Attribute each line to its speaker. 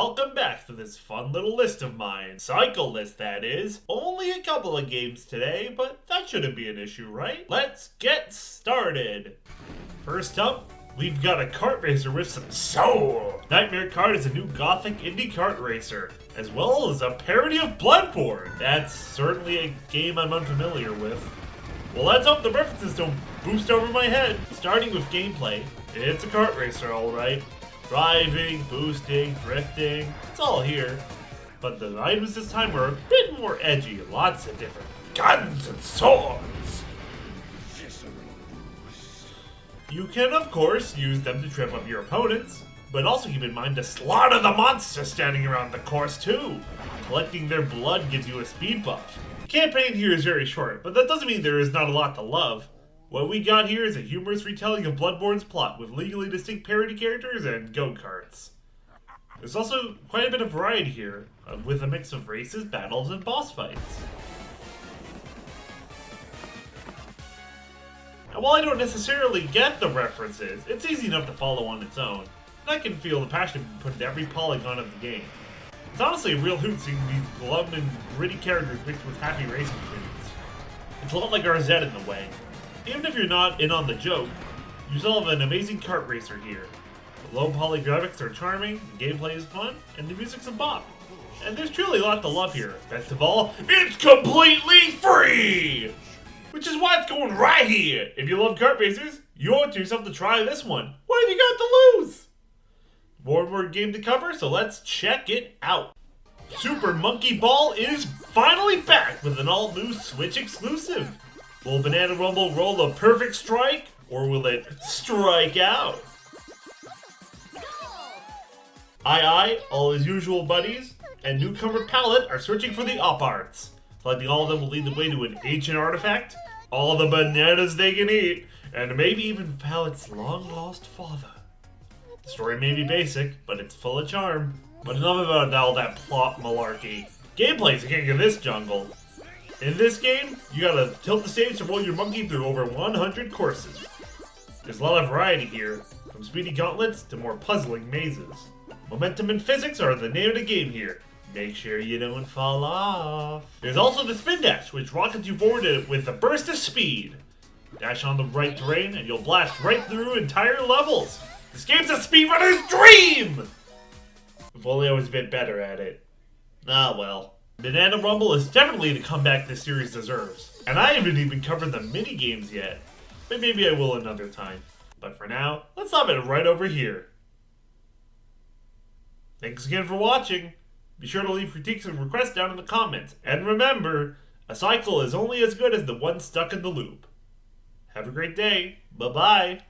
Speaker 1: welcome back to this fun little list of mine. Cycle list, that is. Only a couple of games today, but that shouldn't be an issue, right? Let's get started. First up, we've got a kart racer with some soul. Nightmare Kart is a new gothic indie kart racer, as well as a parody of Bloodborne. That's certainly a game I'm unfamiliar with. Well, let's hope the references don't boost over my head. Starting with gameplay, it's a kart racer, alright. Driving, boosting, drifting, it's all here. But the items this time were a bit more edgy, lots of different guns and swords. You can, of course, use them to trip up your opponents, but also keep in mind to slaughter the monsters standing around the course too. Collecting their blood gives you a speed buff. The campaign here is very short, but that doesn't mean there is not a lot to love. What we got here is a humorous retelling of Bloodborne's plot with legally distinct parody characters and go-karts. There's also quite a bit of variety here, with a mix of races, battles, and boss fights. And while I don't necessarily get the references, it's easy enough to follow on its own, and I can feel the passion put into every polygon of the game. It's honestly a real hoot seeing these glum and gritty characters mixed with happy racing tunes. It's a lot like RZ in the way. Even if you're not in on the joke, you still have an amazing kart racer here. The low poly graphics are charming, the gameplay is fun, and the music's a bop. And there's truly a lot to love here. Best of all, it's completely free! Which is why it's going right here! If you love kart racers, you owe it to yourself to try this one. What have you got to lose? More and more game to cover, so let's check it out. Super Monkey Ball is finally back with an all-new Switch exclusive. Will Banana Rumble roll a perfect strike, or will it strike out? All his usual buddies, and newcomer Palette are searching for the op arts. Selecting all of them will lead the way to an ancient artifact, all the bananas they can eat, and maybe even Palette's long-lost father. The story may be basic, but it's full of charm. But enough about all that plot malarkey. Gameplay's the king of this jungle. In this game, you gotta tilt the stage to roll your monkey through over 100 courses. There's a lot of variety here, from speedy gauntlets to more puzzling mazes. Momentum and physics are the name of the game here. Make sure you don't fall off. There's also the spin dash, which rockets you forward with a burst of speed. Dash on the right terrain and you'll blast right through entire levels. This game's a speedrunner's dream! If only I was a bit better at it. Ah well. Banana Rumble is definitely the comeback this series deserves. And I haven't even covered the mini-games yet. But maybe I will another time. But for now, let's stop it right over here. Thanks again for watching. Be sure to leave critiques and requests down in the comments. And remember, a cycle is only as good as the one stuck in the loop. Have a great day. Bye-bye.